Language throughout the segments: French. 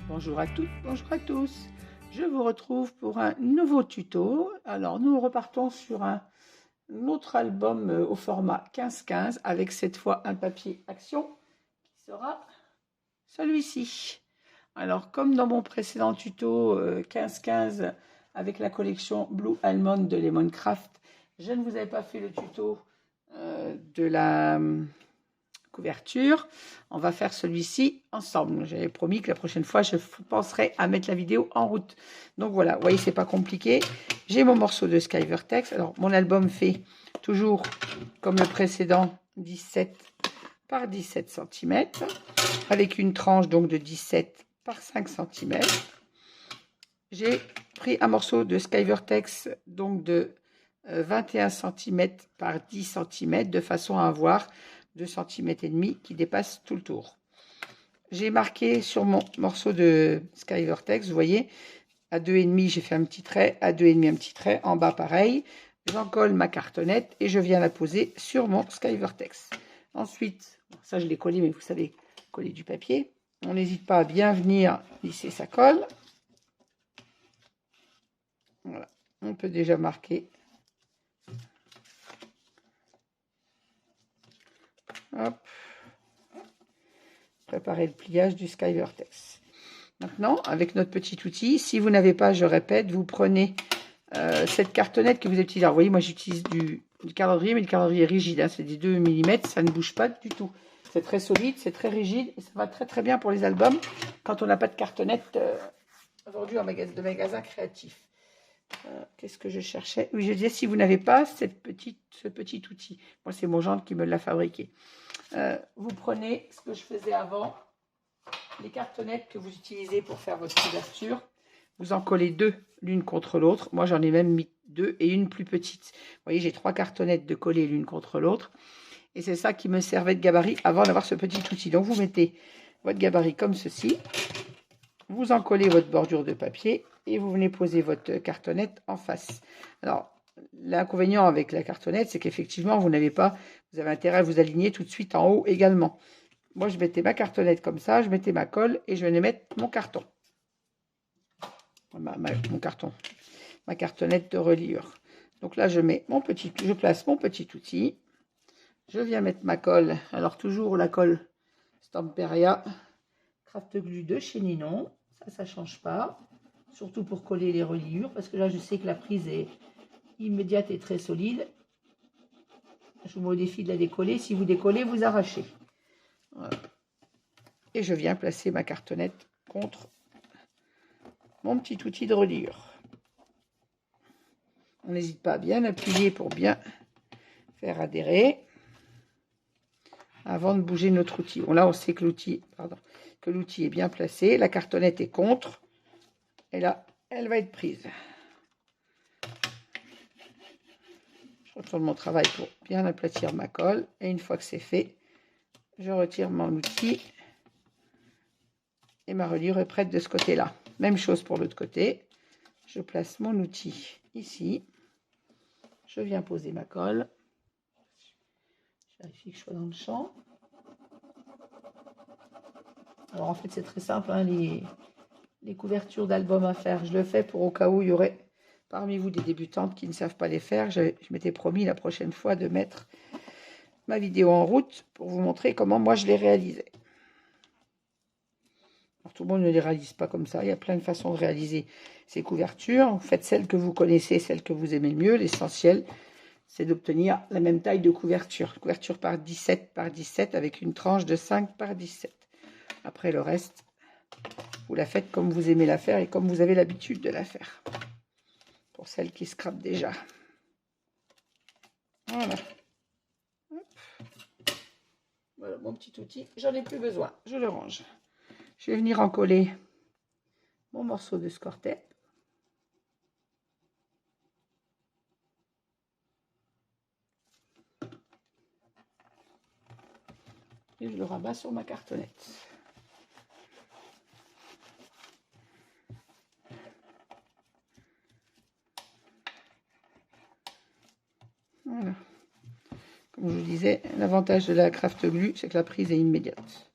Bonjour à toutes, bonjour à tous. Je vous retrouve pour un nouveau tuto. Alors nous repartons sur un autre album au format 15-15 avec cette fois un papier action qui sera celui-ci. Alors comme dans mon précédent tuto 15-15 avec la collection Blue Almond de Lemoncraft, je ne vous avais pas fait le tuto de la couverture. On va faire celui-ci ensemble. J'avais promis que la prochaine fois, je penserai à mettre la vidéo en route. Donc voilà, vous voyez, c'est pas compliqué. J'ai mon morceau de Sky Vertex. Alors, mon album fait toujours, comme le précédent, 17 par 17 cm, avec une tranche donc de 17 par 5 cm. J'ai pris un morceau de Sky Vertex, donc de 21 cm par 10 cm, de façon à avoir 2 cm et demi qui dépasse tout le tour. J'ai marqué sur mon morceau de Sky Vertex, vous voyez, à 2,5 j'ai fait un petit trait, à 2,5 un petit trait, en bas pareil. J'en colle ma cartonnette et je viens la poser sur mon Sky Vertex. Ensuite, ça je l'ai collé, mais vous savez, coller du papier. On n'hésite pas à bien venir lisser sa colle. Voilà, on peut déjà marquer. Hop. Préparer le pliage du Sky Vertex. Maintenant, avec notre petit outil, si vous n'avez pas, je répète, vous prenez cette cartonnette que vous utilisez. Alors, vous voyez, moi j'utilise du calendrier, mais le calendrier est rigide, hein, c'est des 2 mm, ça ne bouge pas du tout. C'est très solide, c'est très rigide, et ça va très très bien pour les albums quand on n'a pas de cartonnette vendue en magasin créatif. Qu'est-ce que je cherchais? Oui, je disais, si vous n'avez pas ce petit outil, moi c'est mon gendre qui me l'a fabriqué. Vous prenez ce que je faisais avant, les cartonnettes que vous utilisez pour faire votre couverture, vous en collez deux l'une contre l'autre. Moi j'en ai même mis deux et une plus petite. Vous voyez, j'ai 3 cartonnettes de coller l'une contre l'autre, et c'est ça qui me servait de gabarit avant d'avoir ce petit outil. Donc vous mettez votre gabarit comme ceci, vous en collez votre bordure de papier et vous venez poser votre cartonnette en face. Alors l'inconvénient avec la cartonnette, c'est qu'effectivement vous avez intérêt à vous aligner tout de suite en haut également. Moi je mettais ma cartonnette comme ça, je mettais ma colle et je venais mettre mon carton. Ma cartonnette de reliure. Donc là je place mon petit outil. Je viens mettre ma colle. Alors toujours la colle Stamperia Craft Glue de chez Ninon. Ça change pas. Surtout pour coller les reliures, parce que là je sais que la prise est immédiate et très solide. Je vous mets au défi de la décoller. Si vous décollez, vous arrachez. Voilà. Et je viens placer ma cartonnette contre mon petit outil de reliure. On n'hésite pas à bien appuyer pour bien faire adhérer avant de bouger notre outil. Bon, là, on sait que l'outil est bien placé. La cartonnette est contre. Et là, elle va être prise. Je retourne mon travail pour bien aplatir ma colle. Et une fois que c'est fait, je retire mon outil. Et ma reliure est prête de ce côté-là. Même chose pour l'autre côté. Je place mon outil ici. Je viens poser ma colle. Je vérifie que je sois dans le champ. Alors en fait c'est très simple, hein, les couvertures d'albums à faire. Je le fais pour au cas où il y aurait parmi vous des débutantes qui ne savent pas les faire. Je m'étais promis la prochaine fois de mettre ma vidéo en route pour vous montrer comment moi je les réalisais. Alors, tout le monde ne les réalise pas comme ça. Il y a plein de façons de réaliser ces couvertures. Vous faites celles que vous connaissez, celles que vous aimez le mieux. L'essentiel, c'est d'obtenir la même taille de couverture. Couverture par 17 par 17 avec une tranche de 5 par 17. Après le reste, vous la faites comme vous aimez la faire et comme vous avez l'habitude de la faire. Pour celles qui scrapent déjà. Voilà. Hop. Voilà mon petit outil. J'en ai plus besoin. Je le range. Je vais venir en coller mon morceau de score tape. Et je le rabats sur ma cartonnette. Voilà. Comme je vous disais, l'avantage de la Craft Glue, c'est que la prise est immédiate.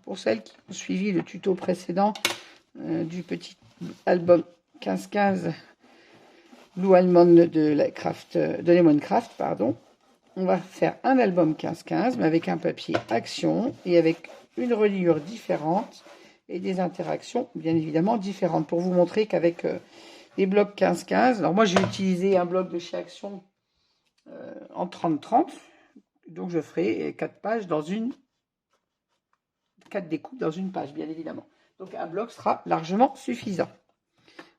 pour celles qui ont suivi le tuto précédent du petit album 15-15 Blue Almond de Lemoncraft, pardon. On va faire un album 15-15, mais avec un papier action et avec une reliure différente et des interactions bien évidemment différentes pour vous montrer qu'avec les blocs 15-15, alors moi j'ai utilisé un bloc de chez Action en 30-30, donc je ferai 4 pages dans 4 découpes dans une page, bien évidemment. Donc un bloc sera largement suffisant.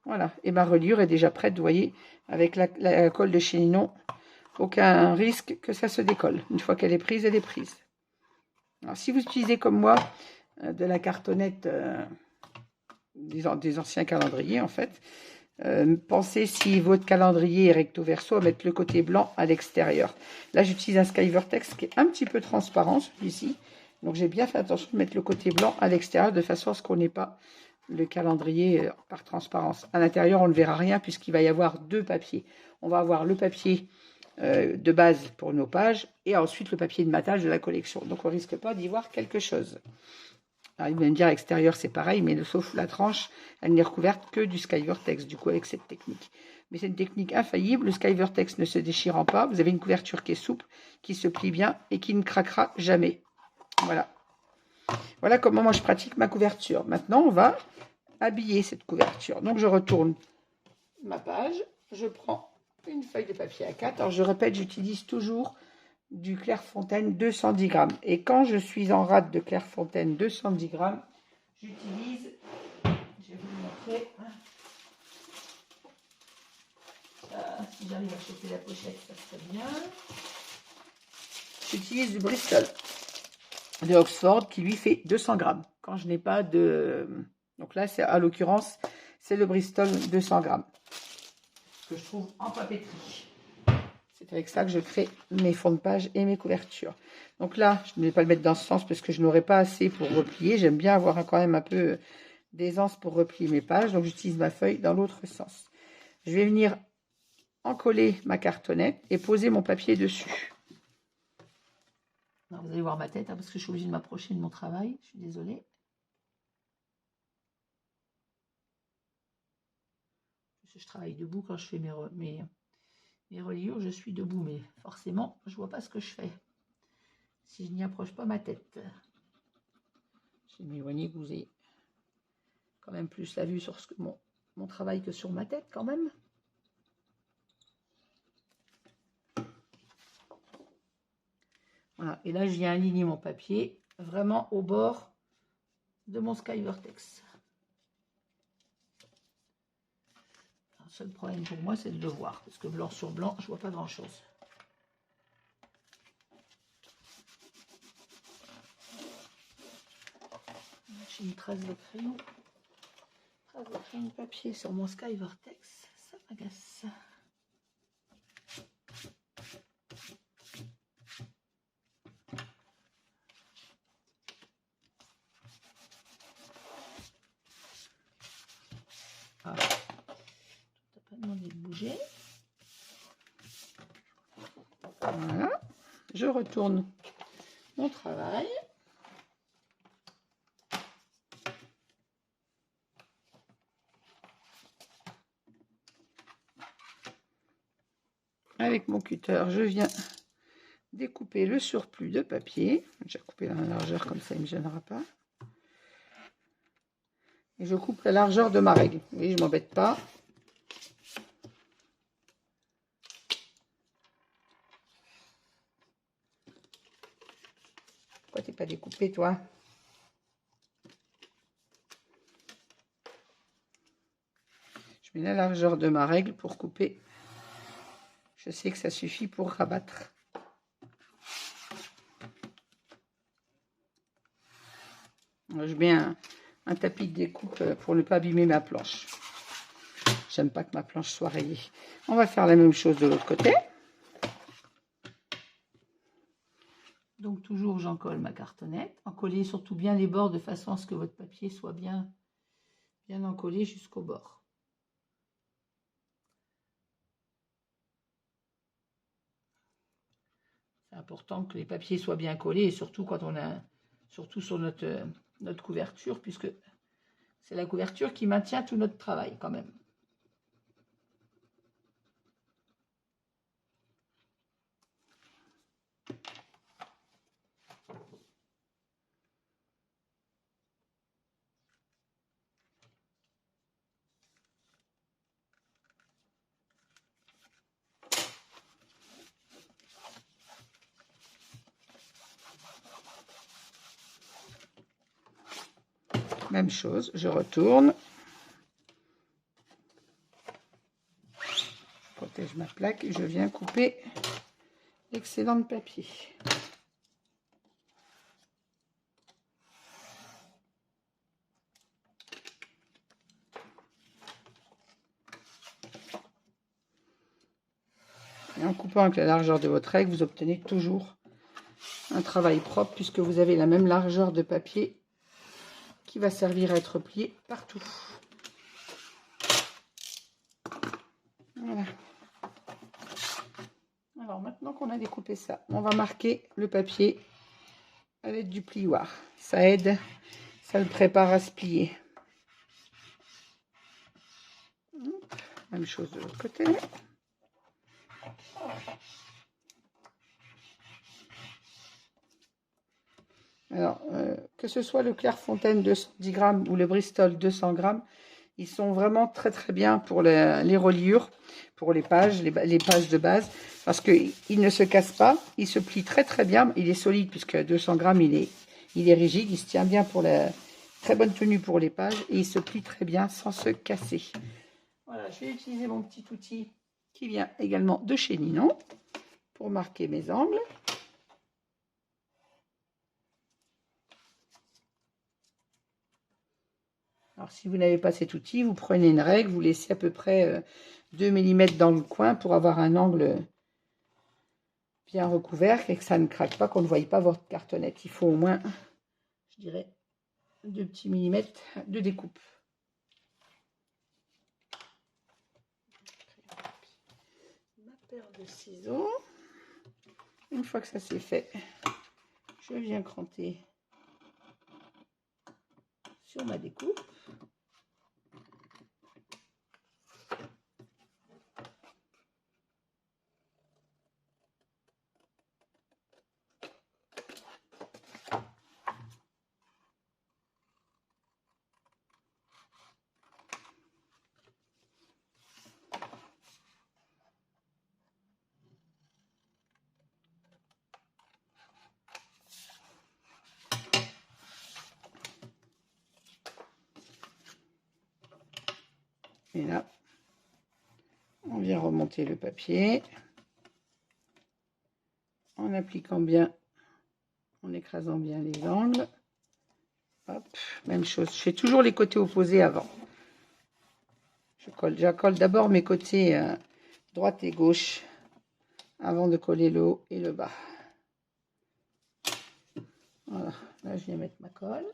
Voilà, et ma reliure est déjà prête, vous voyez, avec la colle de chez Ninon. Aucun risque que ça se décolle. Une fois qu'elle est prise, elle est prise. Alors, si vous utilisez comme moi de la cartonnette des anciens calendriers, en fait, pensez, si votre calendrier est recto verso, à mettre le côté blanc à l'extérieur. Là, j'utilise un Skyvertex qui est un petit peu transparent, celui-ci. Donc, j'ai bien fait attention de mettre le côté blanc à l'extérieur, de façon à ce qu'on n'ait pas le calendrier par transparence. À l'intérieur, on ne verra rien puisqu'il va y avoir 2 papiers. On va avoir le papier de base pour nos pages et ensuite le papier de matage de la collection. Donc, on ne risque pas d'y voir quelque chose. Alors, il va me dire extérieur, c'est pareil, mais sauf la tranche, elle n'est recouverte que du Skyvertex, du coup, avec cette technique. Mais c'est une technique infaillible. Le Skyvertex ne se déchirant pas, vous avez une couverture qui est souple, qui se plie bien et qui ne craquera jamais. Voilà. Voilà comment moi je pratique ma couverture. Maintenant, on va habiller cette couverture. Donc, je retourne ma page. Je prends une feuille de papier A4. Alors, je répète, j'utilise toujours du Clairefontaine 210 grammes. Et quand je suis en rate de Clairefontaine 210 grammes, j'utilise, je vais vous montrer, si j'arrive à choper la pochette, ça serait bien. J'utilise du Bristol de Oxford qui lui fait 200 grammes. Quand je n'ai pas de... Donc là, à l'occurrence, c'est le Bristol 200 grammes que je trouve en papeterie. C'est avec ça que je crée mes fonds de page et mes couvertures. Donc là, je ne vais pas le mettre dans ce sens parce que je n'aurai pas assez pour replier. J'aime bien avoir quand même un peu d'aisance pour replier mes pages. Donc j'utilise ma feuille dans l'autre sens. Je vais venir encoller ma cartonnette et poser mon papier dessus. Alors, vous allez voir ma tête parce que je suis obligée de m'approcher de mon travail. Je suis désolée. Je travaille debout quand je fais mes reliures, je suis debout, mais forcément, je ne vois pas ce que je fais si je n'y approche pas ma tête. Je vais m'éloigner que vous ayez quand même plus la vue sur mon travail que sur ma tête quand même. Voilà, et là, je viens aligner mon papier vraiment au bord de mon Skyvertex. Le seul problème pour moi, c'est de le voir, parce que blanc sur blanc, je ne vois pas grand-chose. J'ai une trace de crayon. Trace de crayon de papier sur mon Skyvertex. Ça m'agace. Ah. Tu n'as pas demandé de bouger. Voilà. Je retourne mon travail. Avec mon cutter, je viens découper le surplus de papier. J'ai coupé la largeur, comme ça il ne me gênera pas. Et je coupe la largeur de ma règle. Oui, je ne m'embête pas. Pourquoi tu n'es pas découpé, toi? Je mets la largeur de ma règle pour couper. Je sais que ça suffit pour rabattre. Je mets un tapis de découpe pour ne pas abîmer ma planche. J'aime pas que ma planche soit rayée. On va faire la même chose de l'autre côté. Donc toujours j'encolle ma cartonnette. Encollez surtout bien les bords de façon à ce que votre papier soit bien encollé jusqu'au bord. C'est important que les papiers soient bien collés et surtout quand on a, surtout sur notre notre couverture, puisque c'est la couverture qui maintient tout notre travail quand même. Même chose, je retourne. Je protège ma plaque et je viens couper l'excédent de papier. Et en coupant avec la largeur de votre règle, vous obtenez toujours un travail propre puisque vous avez la même largeur de papier qui va servir à être plié partout. Voilà. Alors maintenant qu'on a découpé ça, on va marquer le papier à l'aide du plioir. Ça aide, ça le prépare à se plier. Même chose de l'autre côté. Alors, que ce soit le Clairefontaine 210 grammes ou le Bristol 200 grammes, ils sont vraiment très très bien pour les reliures, pour les pages, les pages de base, parce qu'ils ne se cassent pas, il se plie très très bien, il est solide puisque 200 grammes il est rigide, il se tient bien pour la très bonne tenue pour les pages et il se plie très bien sans se casser. Voilà, je vais utiliser mon petit outil qui vient également de chez Ninon pour marquer mes angles. Alors, si vous n'avez pas cet outil, vous prenez une règle, vous laissez à peu près 2 mm dans le coin pour avoir un angle bien recouvert et que ça ne craque pas, qu'on ne voie pas votre cartonnette. Il faut au moins, je dirais, 2 petits millimètres de découpe. Ma paire de ciseaux. Une fois que ça c'est fait, je viens cranter sur ma découpe. Et là, on vient remonter le papier en appliquant bien, en écrasant bien les angles. Hop, même chose, je fais toujours les côtés opposés avant. J'accole d'abord mes côtés droite et gauche avant de coller le haut et le bas. Voilà, là je viens mettre ma colle.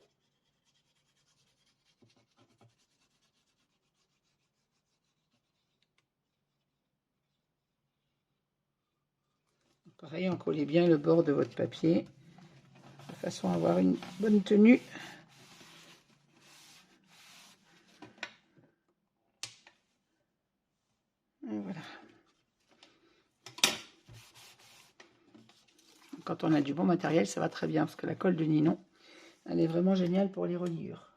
Pareil, encollez bien le bord de votre papier de façon à avoir une bonne tenue. Et voilà. Quand on a du bon matériel, ça va très bien parce que la colle de Ninon, elle est vraiment géniale pour les reliures.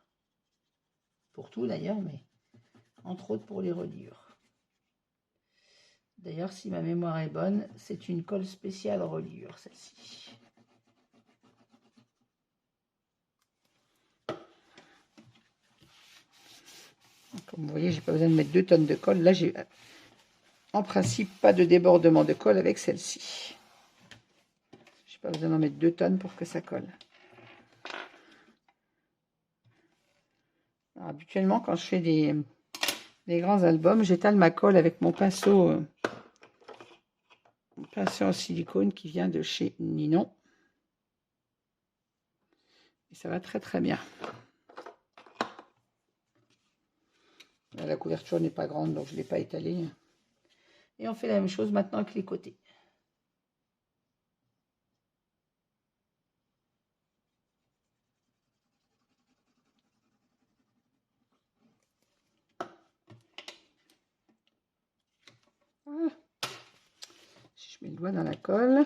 Pour tout d'ailleurs, mais entre autres pour les reliures. D'ailleurs, si ma mémoire est bonne, c'est une colle spéciale reliure, celle-ci. Comme vous voyez, j'ai pas besoin de mettre 2 tonnes de colle. Là, j'ai en principe pas de débordement de colle avec celle-ci. J'ai pas besoin d'en mettre 2 tonnes pour que ça colle. Alors, habituellement, quand je fais des grands albums, j'étale ma colle avec mon pinceau en silicone qui vient de chez Ninon. Et ça va très très bien. Là, la couverture n'est pas grande, donc je ne l'ai pas étalée. Et on fait la même chose maintenant avec les côtés. doigt dans la colle.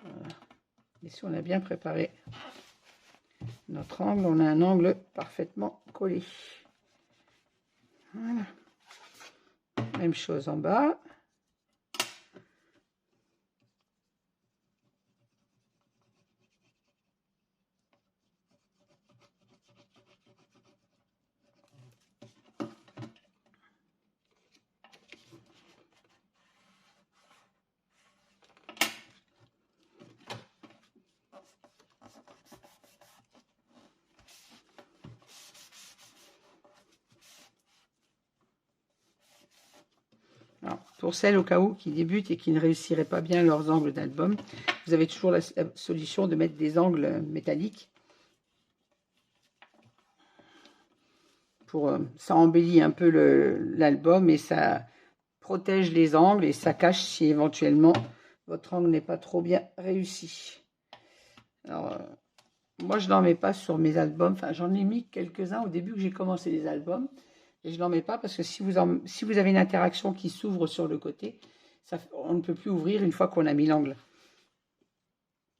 Voilà. Et si on a bien préparé notre angle, on a un angle parfaitement collé. Voilà. Même chose en bas. Alors, pour celles au cas où qui débutent et qui ne réussiraient pas bien leurs angles d'album, vous avez toujours la solution de mettre des angles métalliques. Ça embellit un peu l'album et ça protège les angles et ça cache si éventuellement votre angle n'est pas trop bien réussi. Alors, moi je n'en mets pas sur mes albums, enfin j'en ai mis quelques-uns au début que j'ai commencé les albums. Et je n'en mets pas parce que si vous avez une interaction qui s'ouvre sur le côté, on ne peut plus ouvrir une fois qu'on a mis l'angle.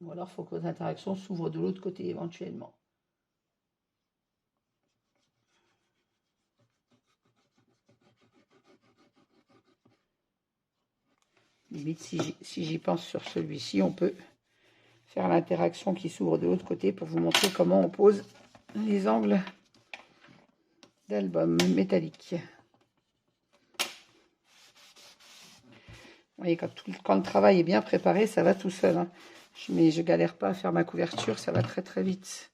Ou alors il faut que vos interactions s'ouvrent de l'autre côté éventuellement. Limite, si j'y pense sur celui-ci, on peut faire l'interaction qui s'ouvre de l'autre côté pour vous montrer comment on pose les angles d'album métallique. Vous voyez, quand le travail est bien préparé, ça va tout seul. Hein. Mais je galère pas à faire ma couverture, ça va très très vite.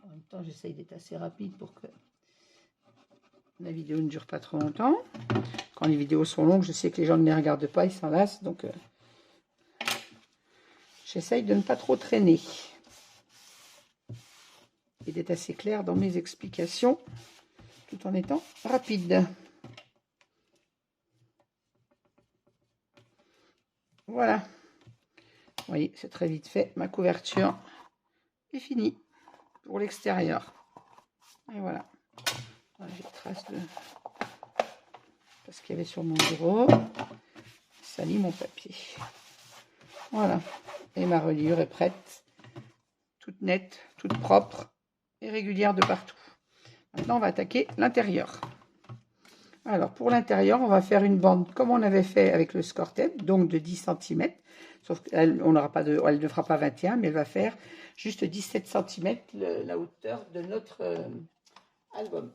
En même temps, j'essaye d'être assez rapide pour que la vidéo ne dure pas trop longtemps. Quand les vidéos sont longues, je sais que les gens ne les regardent pas, ils s'en lassent. Donc, j'essaye de ne pas trop traîner. Et d'être assez clair dans mes explications, tout en étant rapide. Voilà. Vous voyez, c'est très vite fait. Ma couverture est finie pour l'extérieur. Et voilà. J'ai trace de... parce qu'il y avait sur mon bureau. Ça lit mon papier. Voilà. Et ma reliure est prête. Toute nette, toute propre et régulière de partout. Maintenant, on va attaquer l'intérieur. Alors, pour l'intérieur, on va faire une bande comme on avait fait avec le score tape, donc de 10 cm. Sauf qu'elle ne fera pas 21, mais elle va faire juste 17 cm la hauteur de notre album.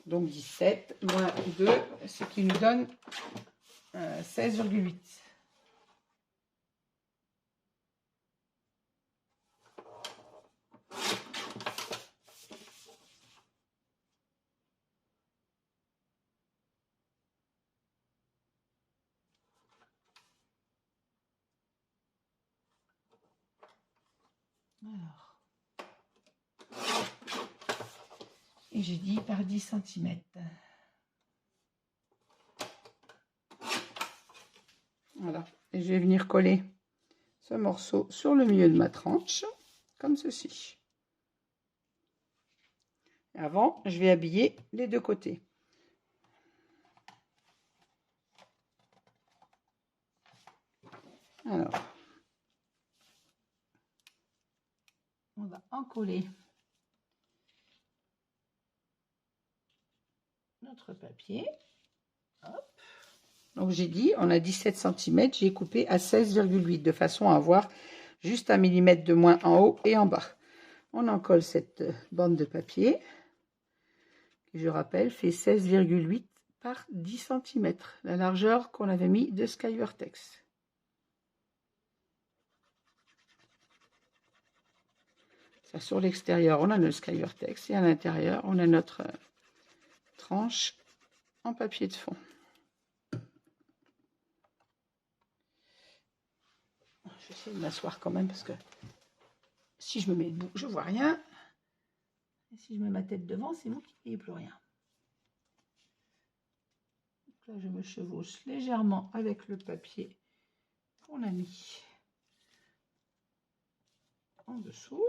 Donc 17 moins 2, ce qui nous donne 16,8. Alors, et j'ai dit par 10 cm. Voilà, et je vais venir coller ce morceau sur le milieu de ma tranche, comme ceci. Et avant, je vais habiller les deux côtés. Alors, on va encoller notre papier. Hop. Donc j'ai dit, on a 17 cm, j'ai coupé à 16,8 de façon à avoir juste 1 mm de moins en haut et en bas. On encolle cette bande de papier, qui je rappelle fait 16,8 par 10 cm, la largeur qu'on avait mis de Skyvertex. Ça, sur l'extérieur, on a le Skyvertex et à l'intérieur, on a notre tranche en papier de fond. essayer de m'asseoir quand même parce que si je me mets debout, je vois rien. Et si je mets ma tête devant, c'est vous qui ne voyez plus rien. Donc là, je me chevauche légèrement avec le papier qu'on a mis en dessous.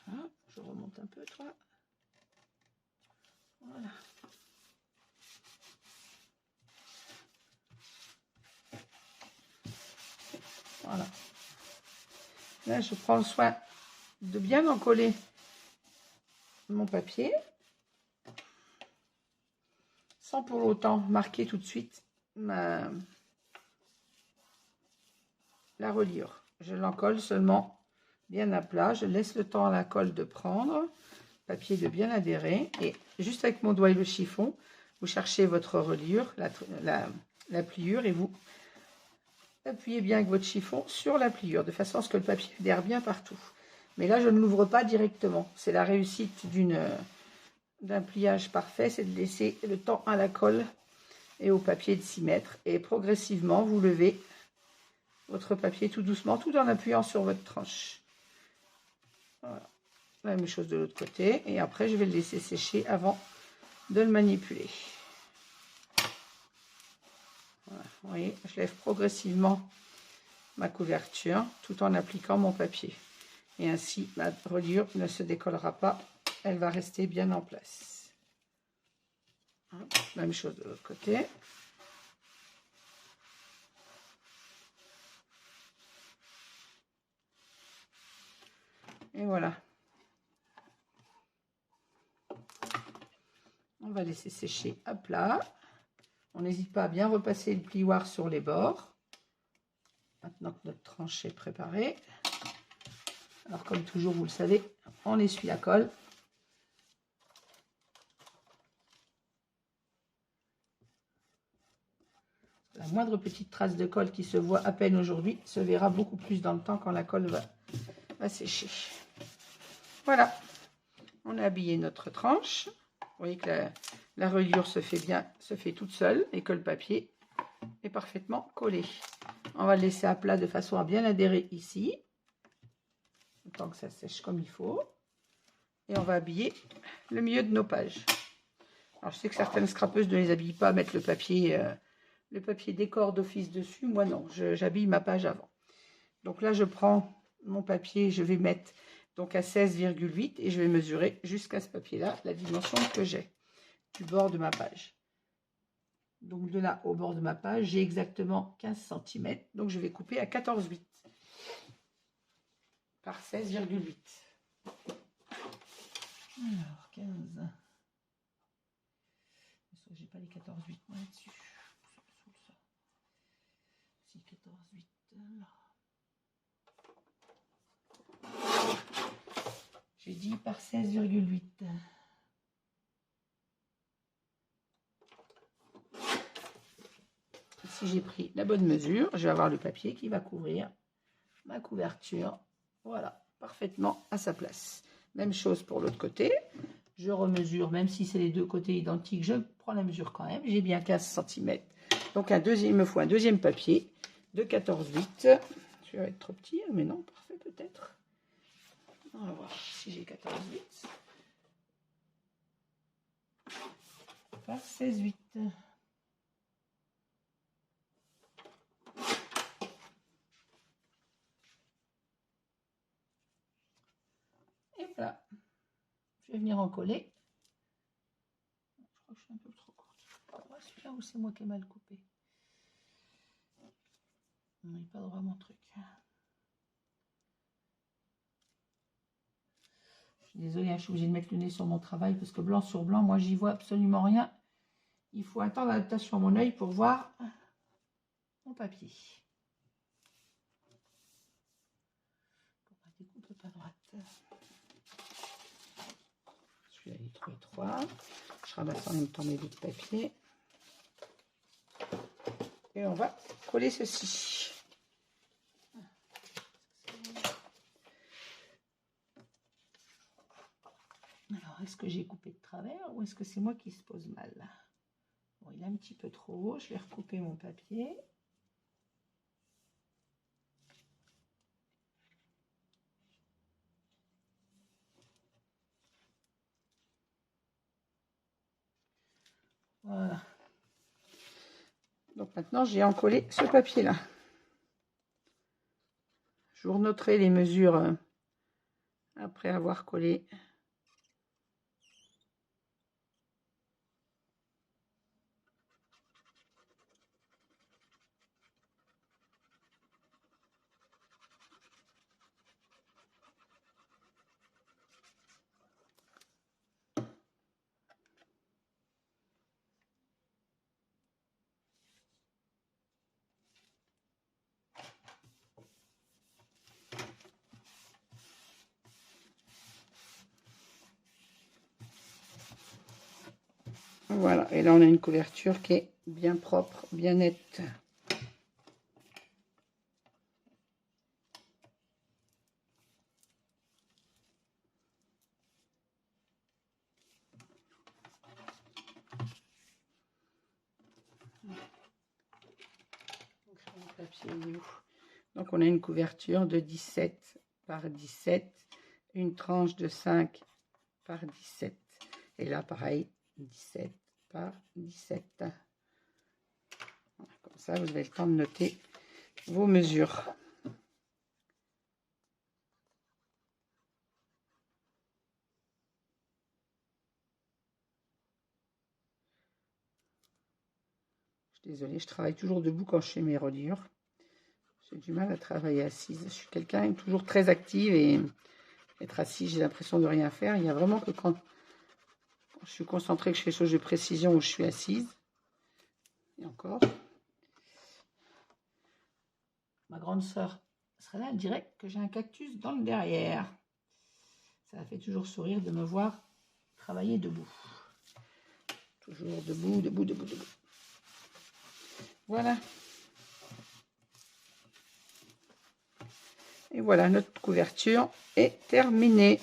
Voilà, je remonte un peu, toi. Voilà. Voilà. Là, je prends le soin de bien encoller mon papier sans pour autant marquer tout de suite la reliure. Je l'encolle seulement bien à plat. Je laisse le temps à la colle de prendre, papier de bien adhérer. Et juste avec mon doigt et le chiffon, vous cherchez votre reliure, la pliure, et vous appuyez bien avec votre chiffon sur la pliure, de façon à ce que le papier adhère bien partout. Mais là, je ne l'ouvre pas directement. C'est la réussite d'un pliage parfait, c'est de laisser le temps à la colle et au papier de s'y mettre. Et progressivement, vous levez votre papier tout doucement, tout en appuyant sur votre tranche. Voilà. La même chose de l'autre côté. Et après, je vais le laisser sécher avant de le manipuler. Voilà. Vous voyez, je lève progressivement ma couverture tout en appliquant mon papier. Et ainsi, ma reliure ne se décollera pas. Elle va rester bien en place. Même chose de l'autre côté. Et voilà. On va laisser sécher à plat. On n'hésite pas à bien repasser le plioir sur les bords. Maintenant que notre tranche est préparée. Alors comme toujours, vous le savez, on essuie la colle. La moindre petite trace de colle qui se voit à peine aujourd'hui se verra beaucoup plus dans le temps quand la colle va sécher. Voilà, on a habillé notre tranche. Vous voyez que la reliure se fait toute seule et que le papier est parfaitement collé. On va le laisser à plat de façon à bien adhérer ici, tant que ça sèche comme il faut. Et on va habiller le milieu de nos pages. Alors je sais que certaines scrapeuses ne les habillent pas, mettre le papier décor d'office dessus. Moi non, j'habille ma page avant. Donc là je prends mon papier, je vais mettre donc à 16,8 et je vais mesurer jusqu'à ce papier là la dimension que j'ai du bord de ma page. Donc de là au bord de ma page, j'ai exactement 15 cm. Donc je vais couper à 14,8 par 16,8. Alors 15. J'ai pas les 14,8 moi là-dessus. Si 14,8 là. J'ai dit par 16,8. Si j'ai pris la bonne mesure, je vais avoir le papier qui va couvrir ma couverture. Voilà, parfaitement à sa place. Même chose pour l'autre côté. Je remesure, même si c'est les deux côtés identiques, je prends la mesure quand même. J'ai bien 15 cm. Donc il me faut un deuxième papier de 14,8. Je vais être trop petit, mais non, parfait peut-être. On va voir si j'ai 14,8. Par 16,8. Et voilà. Je vais venir en coller. Je crois que je suis un peu trop courte. Celui-là où c'est moi qui ai mal coupé. On n'est pas droit mon truc. Je suis désolée, je suis obligée de mettre le nez sur mon travail parce que blanc sur blanc, moi j'y vois absolument rien. Il faut un temps d'adaptation à mon œil pour voir mon papier. Pour ma découpe pas droite. Celui-là il est trop étroit. Je ramasse en même temps mes bouts de papier. Et on va coller ceci. Alors, est-ce que j'ai coupé de travers ou est-ce que c'est moi qui se pose mal? Bon, il est un petit peu trop haut. Je vais recouper mon papier. Donc maintenant, j'ai encollé ce papier-là. Je vous renoterai les mesures après avoir collé. Voilà, et là on a une couverture qui est bien propre, bien nette. Donc on a une couverture de 17 par 17, une tranche de 5 par 17. Et là pareil, 17 par 17. Voilà, comme ça vous avez le temps de noter vos mesures. Désolée, je travaille toujours debout quand je fais mes reliures. J'ai du mal à travailler assise. Je suis quelqu'un toujours très active et être assis, j'ai l'impression de rien faire. Il y a vraiment que quand je suis concentrée, que je fais des choses de précision où je suis assise. Et encore. Ma grande sœur serait là, elle dirait que j'ai un cactus dans le derrière. Ça fait toujours sourire de me voir travailler debout. Toujours debout, debout, debout, debout. Voilà. Et voilà, notre couverture est terminée.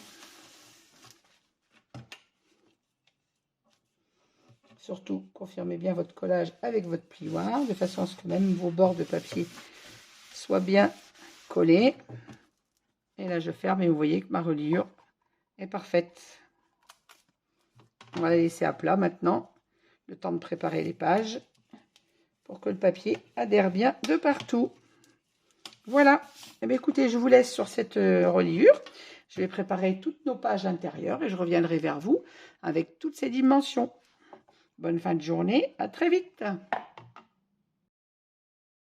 Surtout, confirmez bien votre collage avec votre plioir, de façon à ce que même vos bords de papier soient bien collés. Et là, je ferme et vous voyez que ma reliure est parfaite. On va la laisser à plat maintenant, le temps de préparer les pages, pour que le papier adhère bien de partout. Voilà. Eh bien, écoutez, je vous laisse sur cette reliure. Je vais préparer toutes nos pages intérieures et je reviendrai vers vous avec toutes ces dimensions. Bonne fin de journée, à très vite.